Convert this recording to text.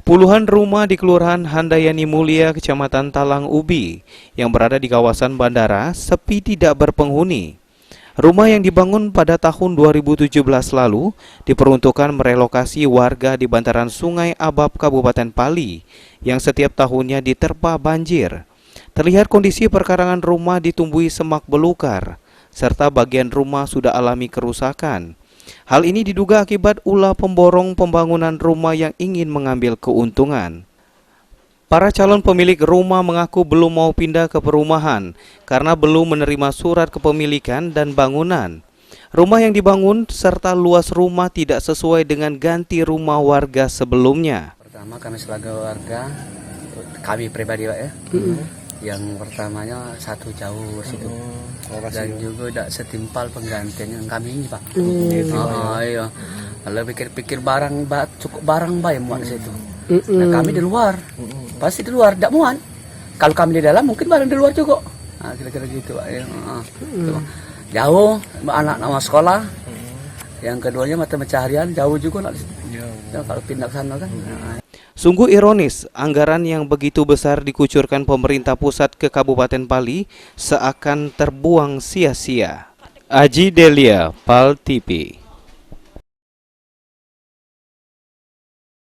Puluhan rumah di Kelurahan Handayani Mulia, Kecamatan Talang Ubi, yang berada di kawasan bandara, sepi tidak berpenghuni. Rumah yang dibangun pada tahun 2017 lalu diperuntukkan merelokasi warga di bantaran Sungai Abab, Kabupaten Pali, yang setiap tahunnya diterpa banjir. Terlihat kondisi perkarangan rumah ditumbuhi semak belukar, serta bagian rumah sudah alami kerusakan. Hal ini diduga akibat ulah pemborong pembangunan rumah yang ingin mengambil keuntungan. Para calon pemilik rumah mengaku belum mau pindah ke perumahan karena belum menerima surat kepemilikan dan bangunan. Rumah yang dibangun serta luas rumah tidak sesuai dengan ganti rumah warga sebelumnya. Pertama kami sebagai warga, kami pribadi Pak ya. Yang pertamanya satu jauh situ. Dan juga tidak setimpal penggantian yang kami ini Pak. Iya. Kalau pikir-pikir cukup barang baik muat situ. Nah kami di luar, pasti di luar tidak muat. Kalau kami di dalam mungkin barang di luar juga. Nah, kira-kira gitu Pak. Jauh, anak nama sekolah. Yang keduanya mata pencaharian jauh juga. Ya, kalau pindah ke sana kan. Sungguh ironis, anggaran yang begitu besar dikucurkan pemerintah pusat ke Kabupaten Pali seakan terbuang sia-sia. Aji Delia, Pal TV.